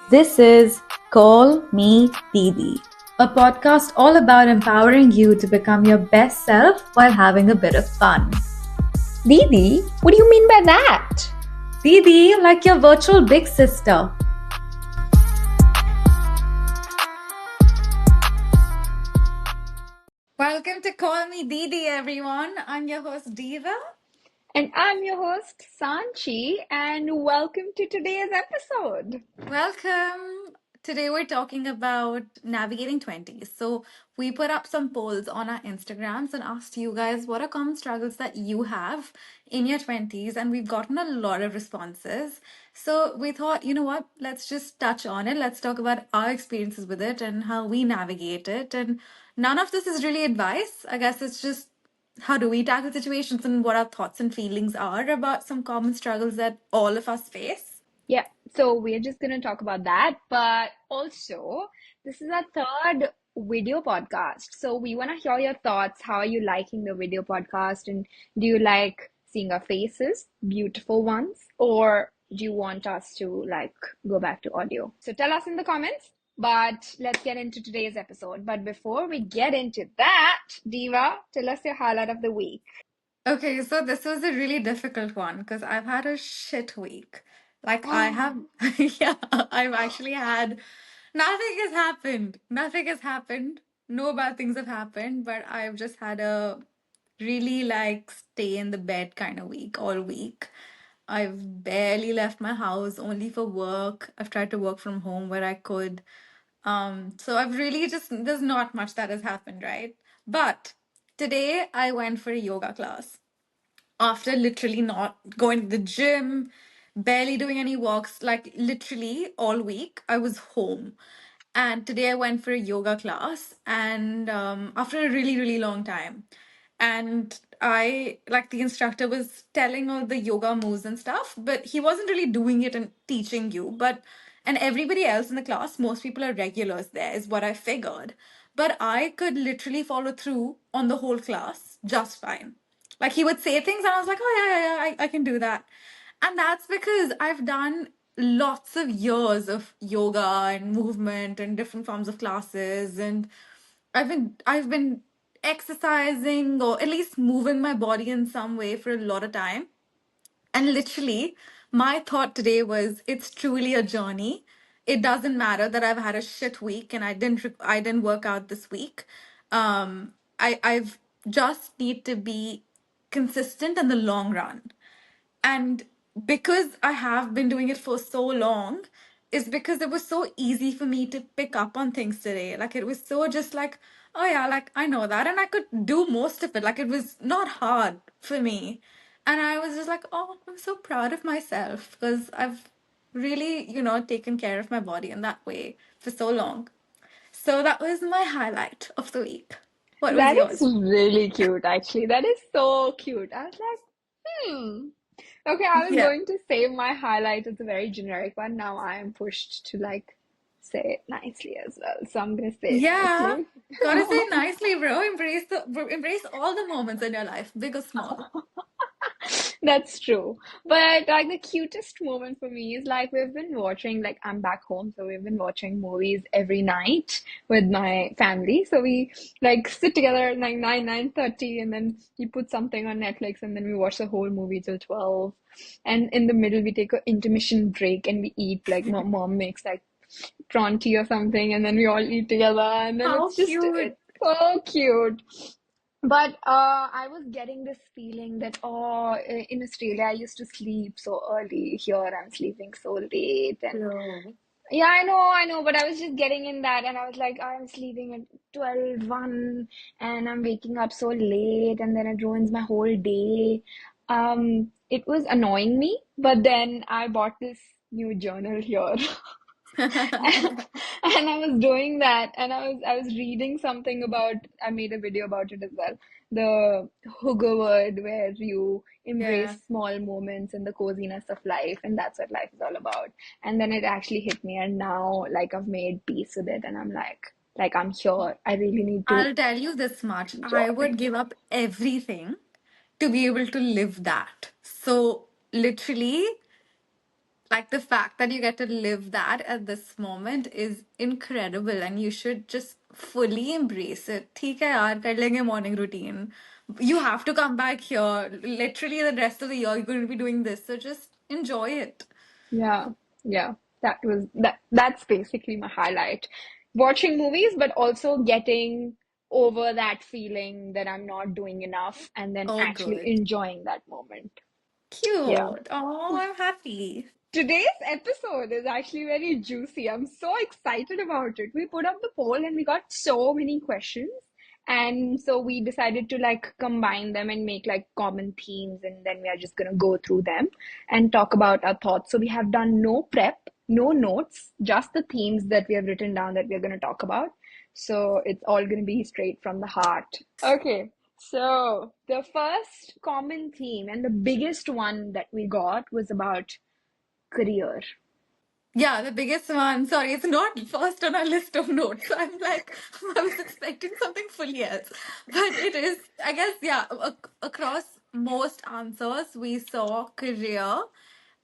This is Call Me Didi, a podcast all about empowering you to become your best self while having a bit of fun. Didi? What do you mean by that? Didi, like your virtual big sister. Welcome to Call Me Didi, everyone. I'm your host, Diva. And I'm your host, Sanchi, and welcome to today's episode. Welcome. Today we're talking about navigating 20s. So we put up some polls on our Instagrams and asked you guys what are common struggles that you have in your 20s, and we've gotten a lot of responses. So we thought, you know what, let's just touch on it. Let's talk about our experiences with it and how we navigate it. And none of this is really advice. I guess it's just how do we tackle situations and what our thoughts and feelings are about some common struggles that all of us face. Yeah, so we're just going to talk about that, but also, this is our third video podcast. So we want to hear your thoughts. How are you liking the video podcast? And do you like seeing our faces, beautiful ones, or do you want us to go back to audio? So tell us in the comments. But let's get into today's episode. But before we get into that, Diva, tell us your highlight of the week. Okay, so this was a really difficult one because I've had a shit week. Like I have, yeah, I've actually had, nothing has happened. Nothing has happened. No bad things have happened, but I've just had a really like stay in the bed kind of week all week. I've barely left my house only for work. I've tried to work from home where I could. So I've really just, there's not much that has happened, right? But today I went for a yoga class after literally not going to the gym, barely doing any walks, like literally all week, I was home. And today I went for a yoga class, and after a really, really long time. And I, like, the instructor was telling all the yoga moves and stuff, but he wasn't really doing it and teaching you. And everybody else in the class, most people are regulars there, is what I figured. But I could literally follow through on the whole class just fine. Like he would say things, and I was like, oh, I can do that. And that's because I've done lots of years of yoga and movement and different forms of classes. And I've been exercising or at least moving my body in some way for a lot of time. And literally, my thought today was it's truly a journey. It doesn't matter that I've had a shit week and I didn't work out this week. I've just need to be consistent in the long run. And because I have been doing it for so long, is because it was so easy for me to pick up on things today. Like it was so just like, oh yeah, like I know that. And I could do most of it. Like it was not hard for me. And I was just like, oh, I'm so proud of myself because I've really, taken care of my body in that way for so long. So that was my highlight of the week. What was That is yours? really cute, actually. That is so cute. I was like, hmm. Okay, I was Yeah. going to say my highlight is a very generic one. Now I am pushed to say it nicely as well. So I'm gonna say it Yeah. nicely. Gotta say it nicely, bro. Embrace all the moments in your life, big or small. That's true. But like the cutest moment for me is like we've been watching, like I'm back home, so we've been watching movies every night with my family. So we like sit together at like 9:30 and then we put something on Netflix and then we watch the whole movie till 12. And in the middle we take an intermission break and we eat like mom makes like prawn tea or something and then we all eat together and then How cute. it's so cute. But I was getting this feeling that, in Australia, I used to sleep so early. Here, I'm sleeping so late. And Bro. yeah, I know, but I was just getting in that. And I was like, I'm sleeping at 12, 1, and I'm waking up so late. And then it ruins my whole day. It was annoying me. But then I bought this new journal here. And I was doing that, and I was reading something about. I made a video about it as well. The Hooga word, where you Yeah. embrace small moments and the coziness of life, and that's what life is all about. And then it actually hit me, and now like I've made peace with it, and I'm like I'm here. I really need to I'll tell you this much. I would enjoy. give up everything to be able to live that. So, literally, Like the fact that you get to live that at this moment is incredible, and you should just fully embrace it. ठीक है यार, कर लेंगे morning routine. You have to come back here. Literally, the rest of the year, you're going to be doing this. So just enjoy it. Yeah, yeah. That's basically my highlight. Watching movies, but also getting over that feeling that I'm not doing enough and then Oh, actually good. enjoying that moment. Yeah. Cute. Oh, I'm happy. Today's episode is actually very juicy. I'm so excited about it. We put up the poll and we got so many questions. And so we decided to like combine them and make like common themes. And then we are just going to go through them and talk about our thoughts. So we have done no prep, no notes, just the themes that we have written down that we're going to talk about. So it's all going to be straight from the heart. Okay. So the first common theme and the biggest one that we got was about career. Yeah, the biggest one. Sorry, it's not first on our list of notes. I'm like, I was expecting something fully else. But it is, I guess, yeah, across most answers, we saw career.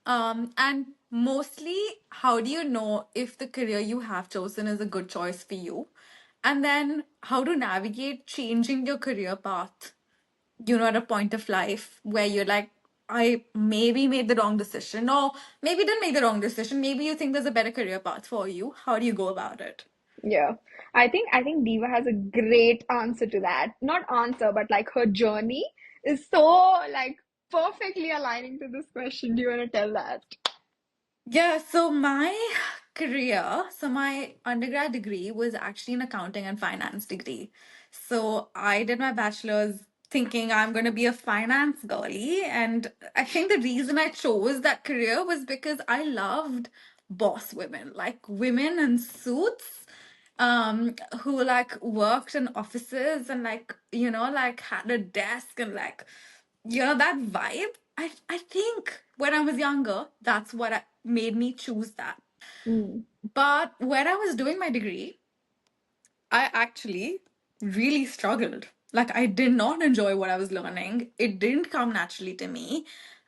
And mostly, how do you know if the career you have chosen is a good choice for you? And then how to navigate changing your career path, at a point of life where you're like, I maybe made the wrong decision, or maybe didn't make the wrong decision. Maybe you think there's a better career path for you. How do you go about it? Yeah. I think Diva has a great answer to that. Not answer, but like her journey is so like perfectly aligning to this question. Do you want to tell that? Yeah, so my undergrad degree was actually an accounting and finance degree. So I did my bachelor's thinking I'm going to be a finance girly. And I think the reason I chose that career was because I loved boss women, like women in suits, who like worked in offices and like, like had a desk and like, that vibe. I think when I was younger, that's what made me choose that. Mm. But when I was doing my degree, I actually really struggled. Like, I did not enjoy what I was learning. It didn't come naturally to me.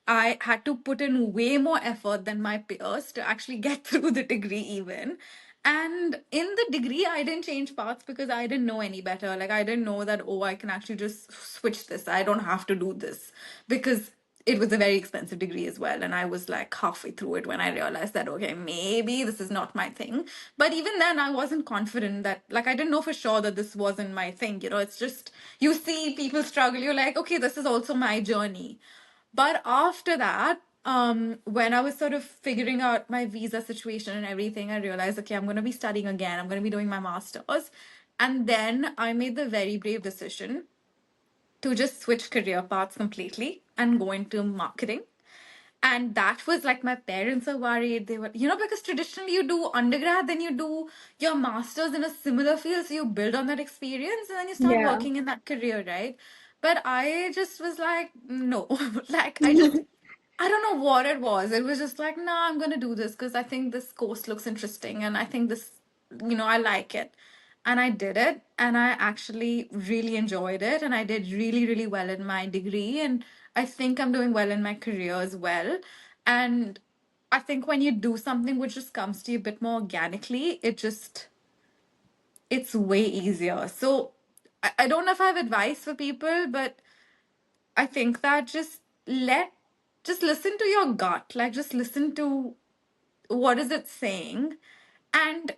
I had to put in way more effort than my peers to actually get through the degree, even. And in the degree, I didn't change paths because I didn't know any better. Like, I didn't know that, oh, I can actually just switch this. I don't have to do this because it was a very expensive degree as well. And I was like halfway through it when I realized that, okay, maybe this is not my thing. But even then, I wasn't confident that, like, I didn't know for sure that this wasn't my thing. It's just, you see people struggle, you're like, okay, this is also my journey. But after that, when I was sort of figuring out my visa situation and everything, I realized, okay, I'm going to be studying again. I'm going to be doing my master's. And then I made the very brave decision to just switch career paths completely and go into marketing. And that was like my parents are worried. They were, because traditionally you do undergrad, then you do your master's in a similar field. So you build on that experience and then you start Yeah. working in that career, right? But I just was like, no, like I don't know what it was. It was just like, no, I'm going to do this because I think this course looks interesting and I think this, I like it. And I did it and I actually really enjoyed it and I did really, really well in my degree. And I think I'm doing well in my career as well. And I think when you do something which just comes to you a bit more organically, it's way easier. So I don't know if I have advice for people, but I think that just listen to your gut. Like just listen to what is it saying. And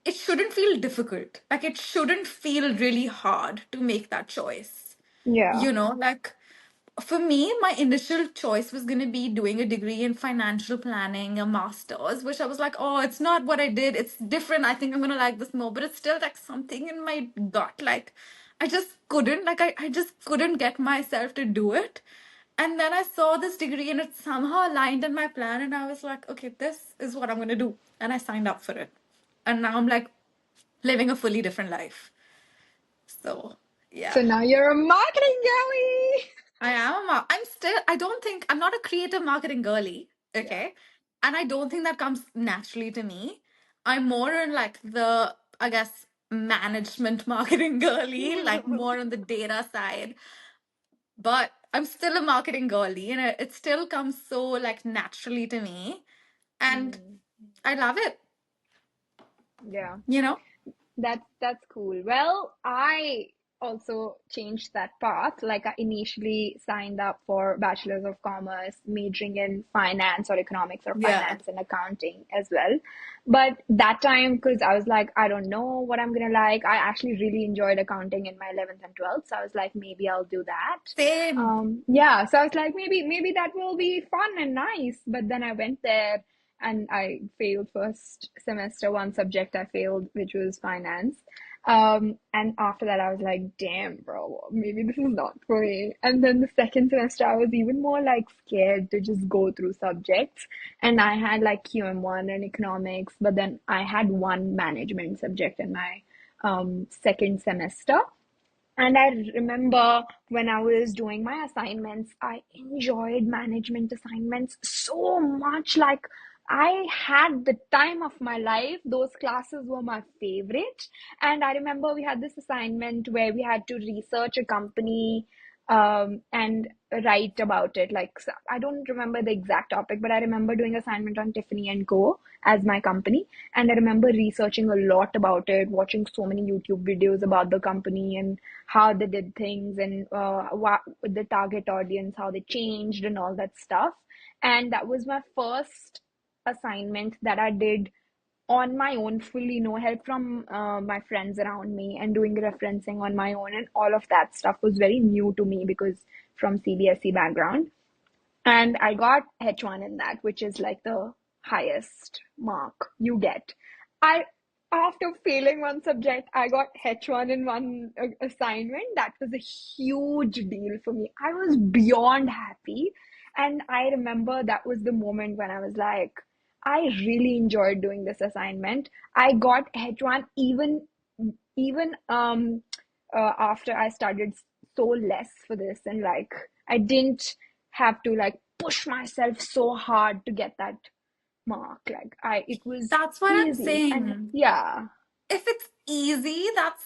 it shouldn't feel difficult. Like it shouldn't feel really hard to make that choice. Yeah. Like for me, my initial choice was going to be doing a degree in financial planning, a master's, which I was like, oh, it's not what I did. It's different. I think I'm going to like this more, but it's still like something in my gut. Like I just couldn't, like, I just couldn't get myself to do it. And then I saw this degree and it somehow aligned in my plan. And I was like, okay, this is what I'm going to do. And I signed up for it. And now I'm like living a fully different life. So, So yeah. now you're a marketing girly. I am. I'm still, I don't think, I'm not a creative marketing girly. Yeah. Okay. And I don't think that comes naturally to me. I'm more in like the, I guess, management marketing girly, like more on the data side. But I'm still a marketing girly, you know, it still comes so like naturally to me, and Hmm. I love it, Yeah. you know. That's cool. Well, I also changed that path. Like I initially signed up for Bachelor's of Commerce, majoring in finance or economics or Yeah, finance and accounting as well. But that time, because I was like, I don't know what I'm gonna like. I actually really enjoyed accounting in my 11th and 12th, so I was like, maybe I'll do that. same. Yeah, so I was like, maybe that will be fun and nice. But then I went there and I failed first semester. One subject I failed, which was finance. And after that, I was like, damn, bro, maybe this is not for me. And then the second semester, I was even more like scared to just go through subjects. And I had like QM1 and economics, but then I had one management subject in my second semester. And I remember when I was doing my assignments, I enjoyed management assignments so much. Like, I had the time of my life. Those classes were my favorite. And I remember we had this assignment where we had to research a company and write about it. Like, I don't remember the exact topic, but I remember doing assignment on Tiffany and Co. as my company. And I remember researching a lot about it, watching so many YouTube videos about the company and how they did things and what the target audience, how they changed and all that stuff. And that was my first assignment that I did on my own, fully no help from my friends around me, and doing referencing on my own, and all of that stuff was very new to me because from CBSE background. And I got H1 in that, which is like the highest mark you get. I After failing one subject, I got H1 in one assignment. That was a huge deal for me. I was beyond happy. And I remember that was the moment when I was like, I really enjoyed doing this assignment. I got H1 even after I studied so less for this, and like I didn't have to like push myself so hard to get that mark. Like I it was That's what I'm easy. And saying. yeah. If it's easy, that's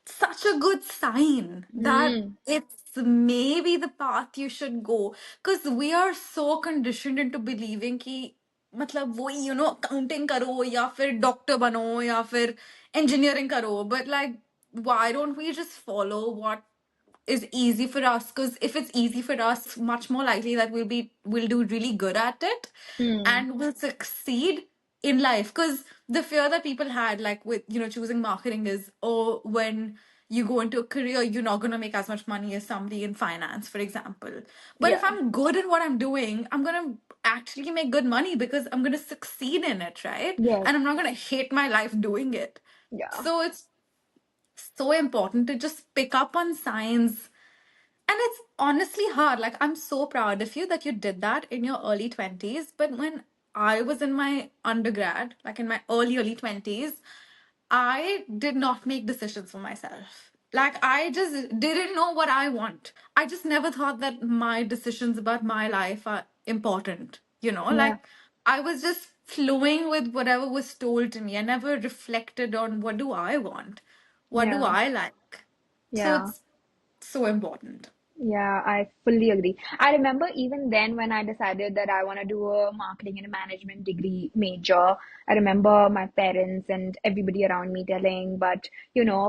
such a good sign that Mm, it's maybe the path you should go, because we are so conditioned into believing कि मतलब वही accounting करो या फिर doctor बनो या फिर engineering करो, but like why don't we just follow what is easy for us? Because if it's easy for us, much more likely that we'll do really good at it mm, and will succeed in life. Because the fear that people had, like with choosing marketing, is, oh, when you go into a career, you're not going to make as much money as somebody in finance, for example. But if yeah. I'm good in what I'm doing, I'm going to actually make good money because I'm going to succeed in it, right? Yes. And I'm not going to hate my life doing it. Yeah. So it's so important to just pick up on signs. And it's honestly hard. Like, I'm so proud of you that you did that in your early 20s. But when I was in my undergrad, like in my early 20s, I did not make decisions for myself. Like, I just didn't know what I want. I just never thought that my decisions about my life are important. Yeah. Like, I was just flowing with whatever was told to me. I never reflected on what do I want? What do Yeah. I like? So Yeah. it's so important. Yeah, I fully agree. I remember even then when I decided that I want to do a marketing and a management degree major, I remember my parents and everybody around me telling, but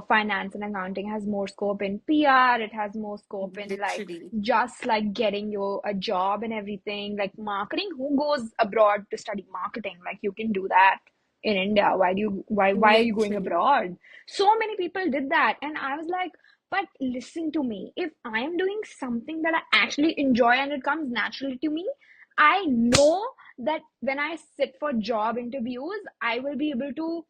finance and accounting has more scope in PR, it has more scope in like Literally. just like getting you a job and everything. Like marketing, who goes abroad to study marketing? Like you can do that in India. Why are you going Literally. abroad? So many people did that, and I was like, but listen to me. If I am doing something that I actually enjoy and it comes naturally to me, I know that when I sit for job interviews, I will be able to,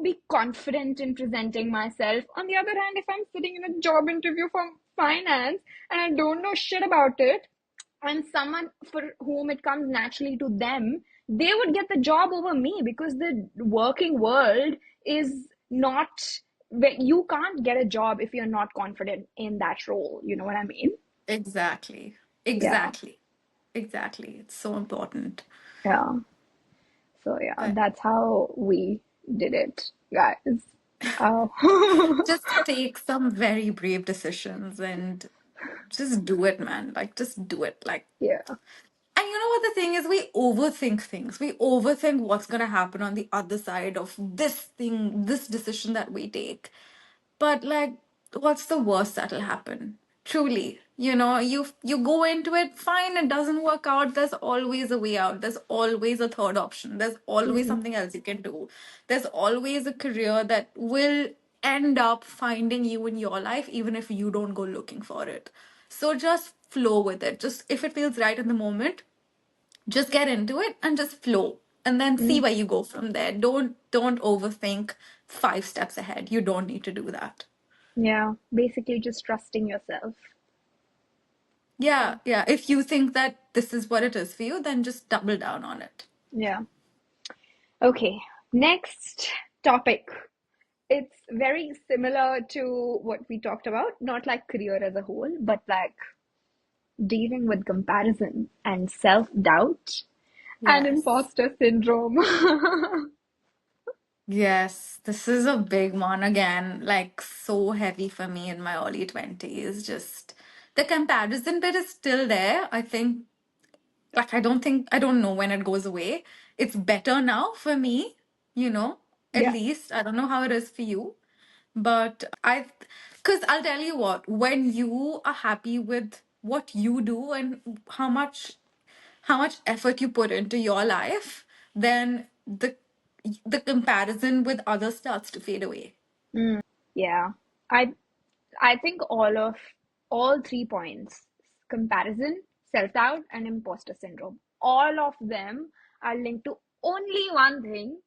be confident in presenting myself. On the other hand, if I'm sitting in a job interview for finance and I don't know shit about it, and someone for whom it comes naturally to them, they would get the job over me because the working world is not, you can't get a job if you're not confident in that role. You know what I mean? Exactly. Yeah. Exactly. Exactly. It's so important. Yeah. So yeah, But that's how we did it, guys. Oh. just take some very brave decisions and just do it, man. Like, just do it. Like, Yeah. and you know what the thing is? We overthink things. We overthink what's going to happen on the other side of this thing, this decision that we take. But like, what's the worst that'll happen? Truly, you go into it, fine, it doesn't work out. There's always a way out. There's always a third option. There's always Mm, something else you can do. There's always a career that will end up finding you in your life, even if you don't go looking for it. So just flow with it. Just if it feels right in the moment, just get into it and just flow, and then see mm, where you go from there. Don't overthink 5 steps ahead. You don't need to do that. yeah. Basically, just trusting yourself. Yeah, yeah, if you think that this is what it is for you, then just double down on it. Yeah. Okay. Next topic. It's very similar to what we talked about, not like career as a whole, but like dealing with comparison and self-doubt and Yes. imposter syndrome. Yes, this is a big one again, like so heavy for me in my early 20s. Just the comparison bit is still there. I think, like, I don't know when it goes away. It's better now for me, you know, at Yeah. least. I don't know how it is for you. But because I'll tell you what, when you are happy with what you do and how much effort you put into your life, then the comparison with others starts to fade away. Yeah. I I think all 3 points, comparison, self-doubt, and imposter syndrome, all of them are linked to only one thing.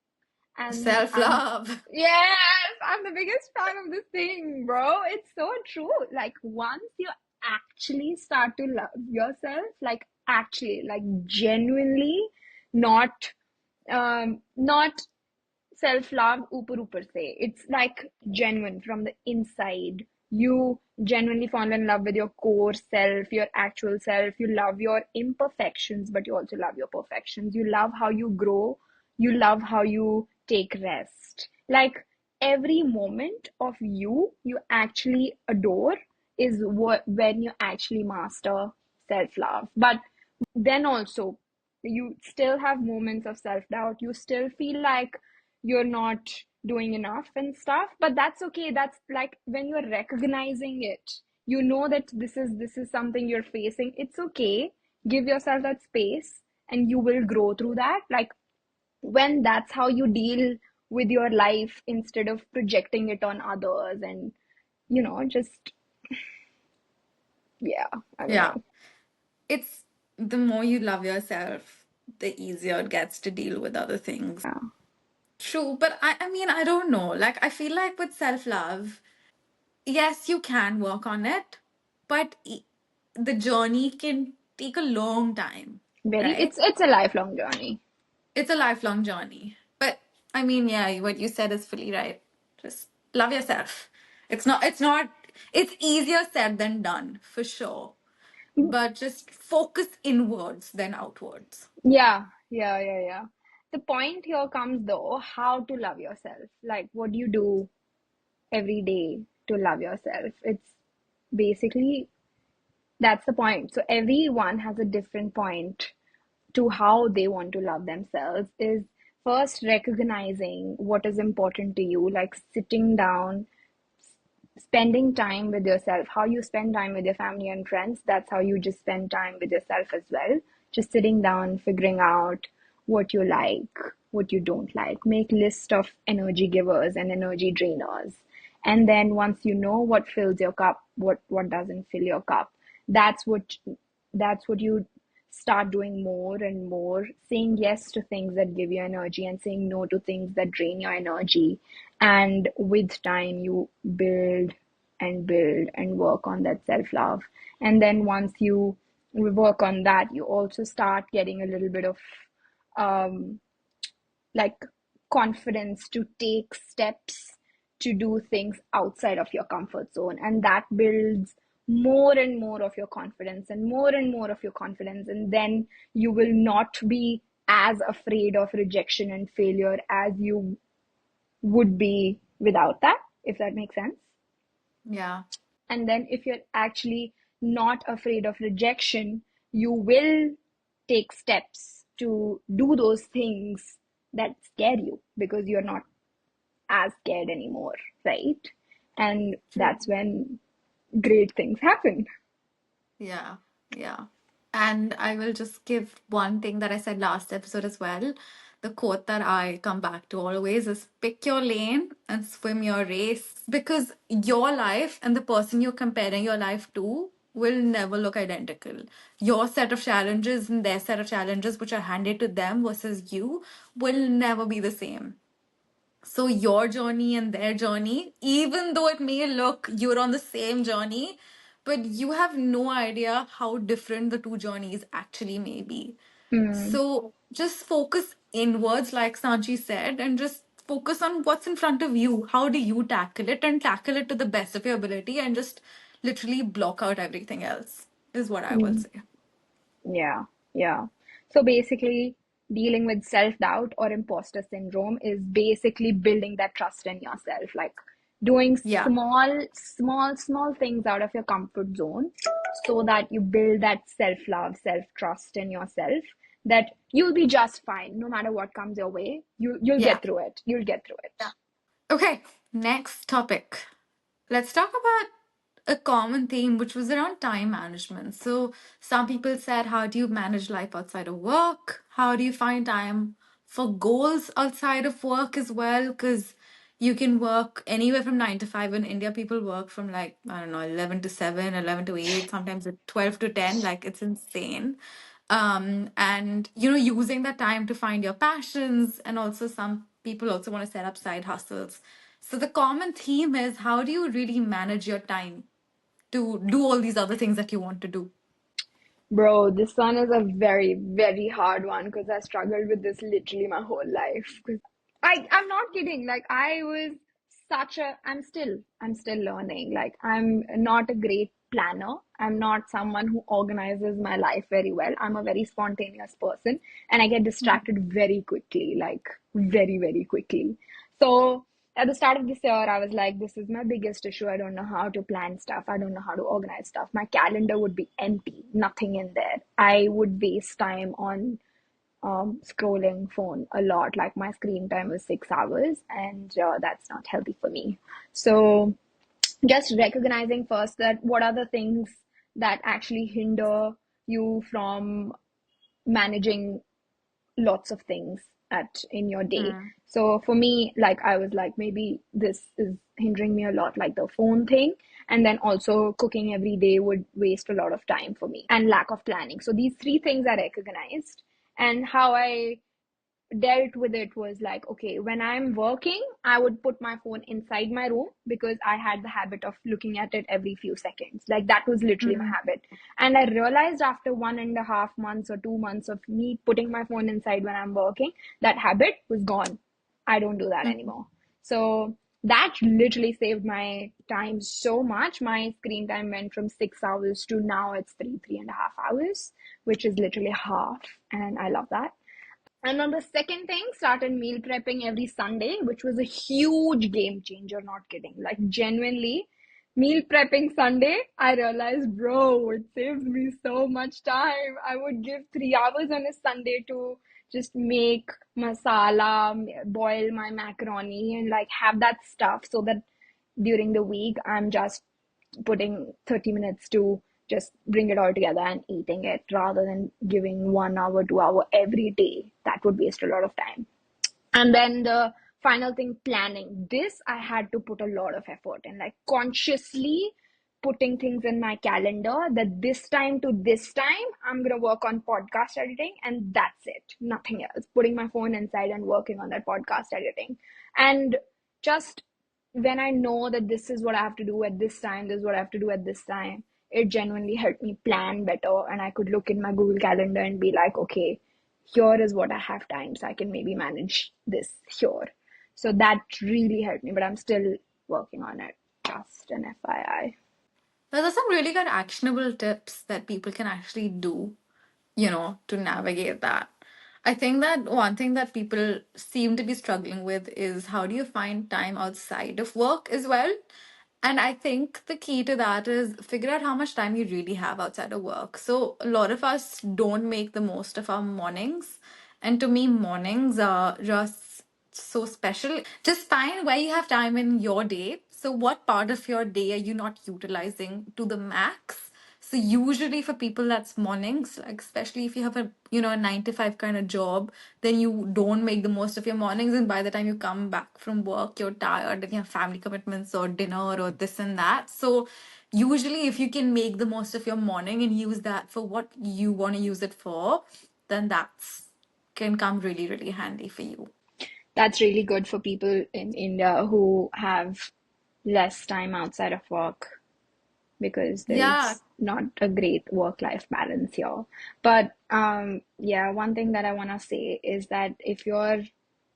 And Self love. yes, I'm the biggest fan of this thing, bro. It's so true. Like once you actually start to love yourself, like actually, like genuinely, not not self-love upar se. It's like genuine from the inside. You genuinely fall in love with your core self, your actual self. You love your imperfections, but you also love your perfections. You love how you grow. You love how you take rest. Like every moment of you actually adore is what when you actually master self-love. But then also you still have moments of self-doubt. You still feel like you're not doing enough and stuff, but that's okay. That's like when you're recognizing it, you know that this is something you're facing. It's okay. Give yourself that space and you will grow through that. Like when that's how you deal with your life instead of projecting it on others and just yeah, I don't Yeah. know. It's the more you love yourself, the easier it gets to deal with other things. Yeah, True, but I mean, I don't know. Like, I feel like with self love, yes, you can work on it, but the journey can take a long time, very, right? it's a lifelong journey. It's a lifelong journey. But I mean, yeah, what you said is fully right. Just love yourself. It's easier said than done, for sure. But just focus inwards than outwards. Yeah, yeah, yeah, yeah. The point here comes though, how to love yourself. Like, what do you do every day to love yourself? It's basically that's the point. So everyone has a different point to how they want to love themselves. Is first recognizing what is important to you, like sitting down, spending time with yourself. How you spend time with your family and friends, that's how you just spend time with yourself as well. Just sitting down, figuring out what you like, what you don't like. Make list of energy givers and energy drainers. And then once you know what fills your cup, what doesn't fill your cup, that's what that's what you start doing more and more, saying yes to things that give you energy and saying no to things that drain your energy. And with time, you build and build and work on that self love. And then once you work on that, you also start getting a little bit of um, like confidence to take steps to do things outside of your comfort zone, and that builds more and more of your confidence and more and more of your confidence, and then you will not be as afraid of rejection and failure as you would be without that, if that makes sense. Yeah. And then if you're actually not afraid of rejection, you will take steps to do those things that scare you because you're not as scared anymore, right? And True. that's when great things happen. Yeah, yeah. And I will just give one thing that I said last episode as well. The quote that I come back to always is pick your lane and swim your race because your life and the person you're comparing your life to will never look identical. Your set of challenges and their set of challenges, which are handed to them versus you, will never be the same. So your journey and their journey, even though it may look you're on the same journey, but you have no idea how different the two journeys actually may be. Mm, So just focus inwards, like Sanchi said, and just focus on what's in front of you. How do you tackle it and tackle it to the best of your ability and just literally block out everything else, is what I will mm. say. Yeah, yeah. So basically, dealing with self-doubt or imposter syndrome is basically building that trust in yourself, like doing Yeah. small things out of your comfort zone so that you build that self-love, self-trust in yourself that you'll be just fine no matter what comes your way. You'll Yeah. get through it. You'll get through it. Okay, next topic. Let's talk about a common theme, which was around time management. So, some people said, how do you manage life outside of work? How do you find time for goals outside of work as well? Because you can work anywhere from 9 to 5. In India, people work from like, I don't know, 11 to 7, 11 to 8, sometimes at 12 to 10. Like, it's insane. And, using that time to find your passions. And also, some people also want to set up side hustles. So, the common theme is how do you really manage your time to do all these other things that you want to do? Bro, this one is a very, very hard one because I struggled with this literally my whole life. Because I'm not kidding. Like I was I'm still learning. Like I'm not a great planner. I'm not someone who organizes my life very well. I'm a very spontaneous person and I get distracted very quickly, like very, very quickly. So at the start of this year, I was like, this is my biggest issue. I don't know how to plan stuff. I don't know how to organize stuff. My calendar would be empty, nothing in there. I would waste time on scrolling phone a lot. Like my screen time was 6 hours, and that's not healthy for me. So just recognizing first that what are the things that actually hinder you from managing lots of things at in your day. Mm, So for me, like I was like, maybe this is hindering me a lot, like the phone thing. And then also cooking every day would waste a lot of time for me and lack of planning. So these three things I recognized, and how I dealt with it was like, okay, when I'm working, I would put my phone inside my room because I had the habit of looking at it every few seconds. Like that was literally my mm, habit. And I realized after 1.5 months or 2 months of me putting my phone inside when I'm working, that habit was gone. I don't do that mm. anymore. So that literally saved my time so much. My screen time went from 6 hours to now it's 3.5 hours, which is literally half. And I love that. And on the second thing, started meal prepping every Sunday, which was a huge game changer, not kidding. Like genuinely, meal prepping Sunday, I realized, bro, it saves me so much time. I would give 3 hours on a Sunday to just make masala, boil my macaroni, and like have that stuff so that during the week I'm just putting 30 minutes to just bring it all together and eating it rather than giving 1 hour, 2 hour every day. That would waste a lot of time. And then the final thing, planning. This I had to put a lot of effort in, like consciously putting things in my calendar that this time to this time I'm gonna work on podcast editing, and that's it, nothing else. Putting my phone inside and working on that podcast editing. And just when I know that this is what I have to do at this time, this is what I have to do at this time, it genuinely helped me plan better. And I could look in my Google Calendar and be like, okay, here is what I have time, so I can maybe manage this here. So that really helped me, but I'm still working on it. Just an FYI. There are some really good actionable tips that people can actually do, to navigate that. I think that one thing that people seem to be struggling with is how do you find time outside of work as well? And I think the key to that is figure out how much time you really have outside of work. So a lot of us don't make the most of our mornings. And to me, mornings are just so special. Just find where you have time in your day. So what part of your day are you not utilizing to the max? So usually for people that's mornings, like especially if you have a 9 to 5 kind of job, then you don't make the most of your mornings, and by the time you come back from work, you're tired and you have family commitments or dinner or this and that. So usually if you can make the most of your morning and use that for what you want to use it for, then that's can come really, really handy for you. That's really good for people in India who have less time outside of work because Yeah, there's not a great work-life balance here. But yeah, one thing that I want to say is that if you're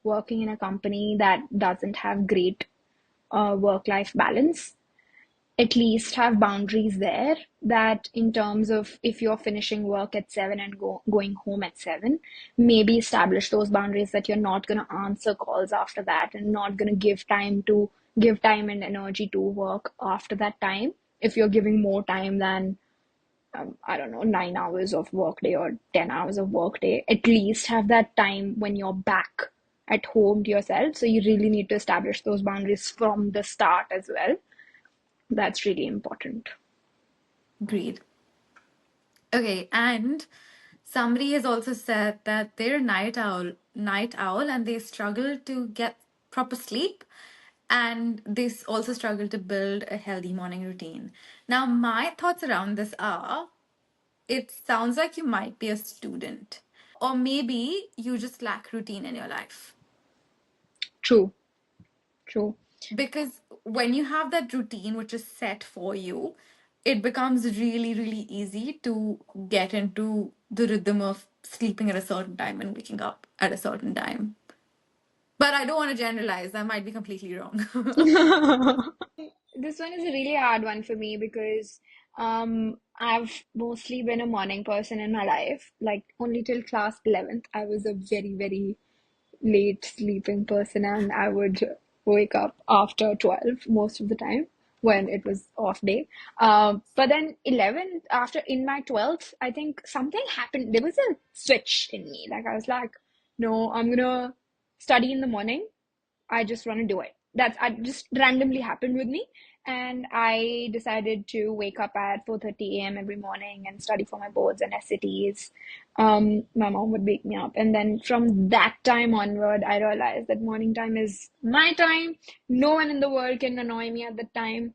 working in a company that doesn't have great work-life balance, at least have boundaries there, that in terms of if you're finishing work at 7 and going home at 7, maybe establish those boundaries that you're not going to answer calls after that and not going to give time and energy to work after that time. If you're giving more time than I don't know, 9 hours of workday or 10 hours of workday, at least have that time when you're back at home to yourself. So you really need to establish those boundaries from the start as well. That's really important. agreed. Okay, and somebody has also said that they're night owl, and they struggle to get proper sleep, and also struggle to build a healthy morning routine. Now, my thoughts around this are, it sounds like you might be a student, or maybe you just lack routine in your life. True, true. Because when you have that routine which is set for you, it becomes really, really easy to get into the rhythm of sleeping at a certain time and waking up at a certain time. But I don't want to generalize, I might be completely wrong. This one is a really hard one for me because I've mostly been a morning person in my life. Like only till class 11th, I was a very, very late sleeping person, and I would wake up after 12 most of the time when it was off day. But then 11th, after in my 12th, I think something happened. There was a switch in me. Like I was like, no, I'm gonna study in the morning. I just want to do it. That's I just randomly happened with me, and I decided to wake up at 4:30 a.m. every morning and study for my boards and SATs. My mom would wake me up, and then from that time onward, I realized that morning time is my time. No one in the world can annoy me at that time.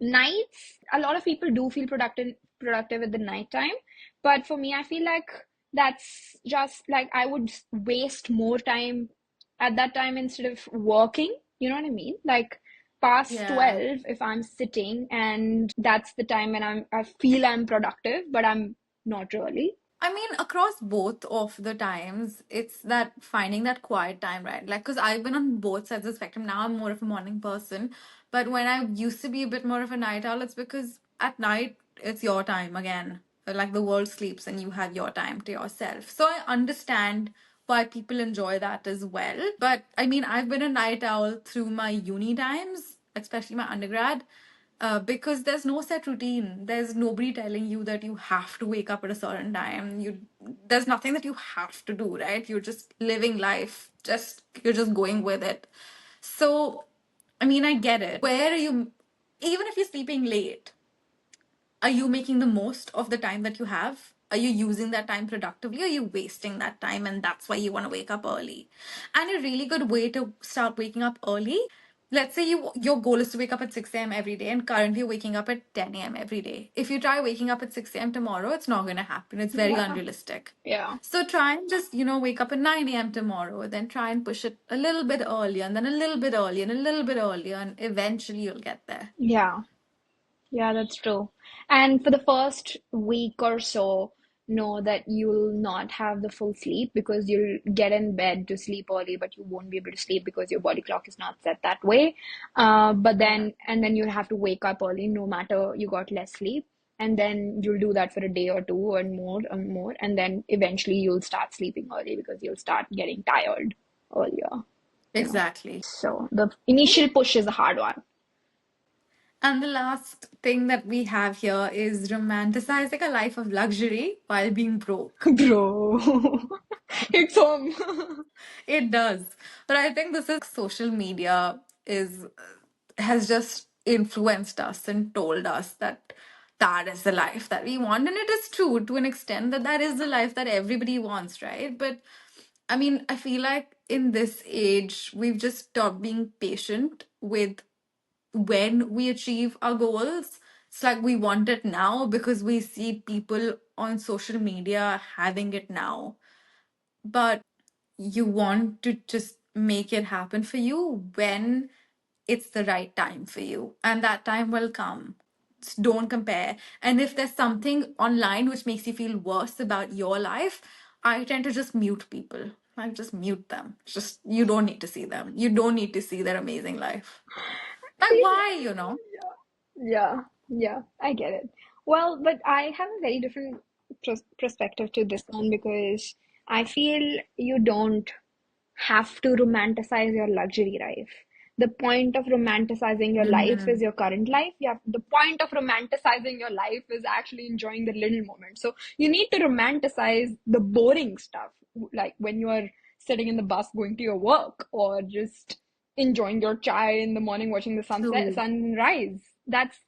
Nights, a lot of people do feel productive at the night time, but for me, I feel like that's just like I would waste more time at that time instead of working. You know what I mean? Like past Yeah. 12, if I'm sitting, and that's the time when I feel I'm productive, but I'm not really. I mean, across both of the times, it's that finding that quiet time, right? Like, because I've been on both sides of the spectrum. Now I'm more of a morning person. But when I used to be a bit more of a night owl, it's because at night, it's your time again. Like the world sleeps and you have your time to yourself. So I understand why people enjoy that as well. But I mean, I've been a night owl through my uni times, especially my undergrad, because there's no set routine. There's nobody telling you that you have to wake up at a certain time. There's nothing that you have to do, right? You're just living life. You're just going with it. So, I mean, I get it. Where are you? Even if you're sleeping late, are you making the most of the time that you have? Are you using that time productively? Or are you wasting that time? And that's why you want to wake up early. And a really good way to start waking up early, let's say your goal is to wake up at 6 a.m. every day, and currently you're waking up at 10 a.m. every day. If you try waking up at 6 a.m. tomorrow, it's not going to happen. It's very Yeah, unrealistic. yeah, So try and just, wake up at 9 a.m. tomorrow, then try and push it a little bit earlier, and then a little bit earlier, and a little bit earlier, and eventually you'll get there. yeah. Yeah, that's true. And for the first week or so, know that you'll not have the full sleep because you'll get in bed to sleep early, but you won't be able to sleep because your body clock is not set that way. But Yeah. then, and then you'll have to wake up early no matter you got less sleep. And then you'll do that for a day or two and more. And then eventually you'll start sleeping early because you'll start getting tired earlier, you know. Exactly. So the initial push is a hard one. And the last thing that we have here is romanticizing a life of luxury while being broke. Bro, it's home. It does. But I think this is like social media is has just influenced us and told us that that is the life that we want. And it is true to an extent that that is the life that everybody wants, right? But I mean, I feel like in this age, we've just stopped being patient with when we achieve our goals. It's like we want it now because we see people on social media having it now. But you want to just make it happen for you when it's the right time for you, and that time will come. Just don't compare. And if there's something online which makes you feel worse about your life, I tend to just mute people. I just mute them. Just you don't need to see them. You don't need to see their amazing life. Like Feel why, you know? Yeah, yeah, I get it. Well, but I have a very different perspective to this one because I feel you don't have to romanticize your luxury life. The point of romanticizing your life is Mm, your current life. The point of romanticizing your life is actually enjoying the little moments. So you need to romanticize the boring stuff, like when you are sitting in the bus going to your work or just enjoying your chai in the morning watching the true. sunrise. That's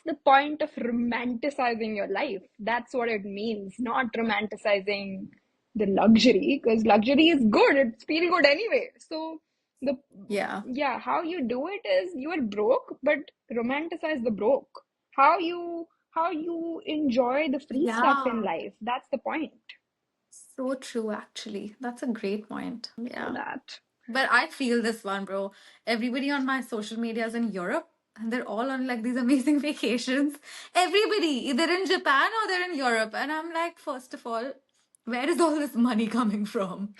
the point of romanticizing your life. That's what it means, not romanticizing the luxury, because luxury is good, it's feel good anyway. So the Yeah. yeah, how you do it is you are broke but romanticize the broke. How you enjoy the free stuff in Yeah. life, that's the point. So true, actually. That's a great point. So Yeah. that But I feel this one, bro. Everybody on my social media is in Europe and they're all on like these amazing vacations. Everybody, either in Japan or they're in Europe. And I'm like, first of all, where is all this money coming from?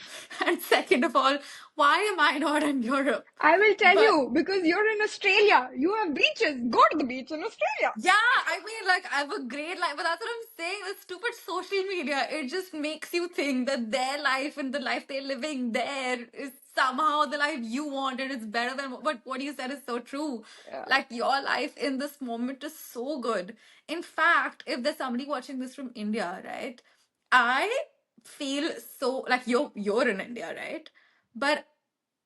And second of all, why am I not in Europe? I will tell But you, because you're in Australia, you have beaches, go to the beach in Australia. yeah, I mean, like, I have a great life, but that's what I'm saying. The stupid social media, it just makes you think that their life and the life they're living there is somehow the life you want and it's better than. But what you said is so true. Yeah. Like, your life in this moment is so good. In fact, if there's somebody watching this from India, right? I feel so like you're in India, right? But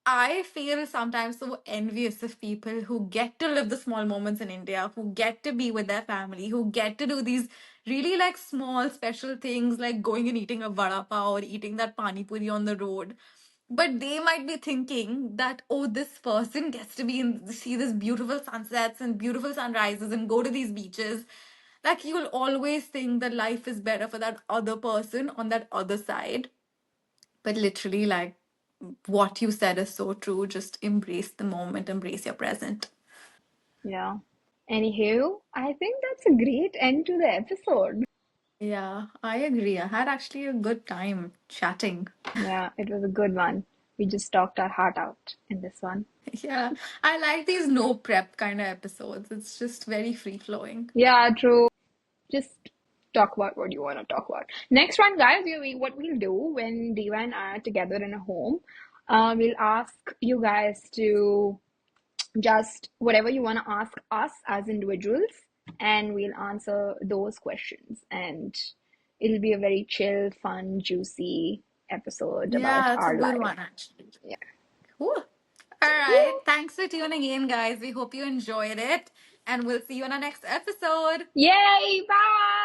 I feel sometimes so envious of people who get to live the small moments in India, who get to be with their family, who get to do these really like small special things like going and eating a vada pav or eating that pani puri on the road. But they might be thinking that, oh, this person gets to be in see this beautiful sunsets and beautiful sunrises and go to these beaches. Like you'll always think that life is better for that other person on that other side. But literally, like what you said is so true. Just embrace the moment, embrace your present. Yeah. Anywho, I think that's a great end to the episode. Yeah, I agree. I had actually a good time chatting. Yeah, it was a good one. We just talked our heart out in this one. Yeah, I like these no prep kind of episodes. It's just very free flowing. Yeah, true. Just talk about what you want to talk about. Next one, guys, what we'll do when Diva and I are together in a home, we'll ask you guys to just whatever you want to ask us as individuals, and we'll answer those questions. And it'll be a very chill, fun, juicy episode about Yeah, it's a our good life. one actually. Yeah. Cool. All right. Woo! Thanks for tuning in, guys. We hope you enjoyed it, and we'll see you on our next episode. Yay! Bye!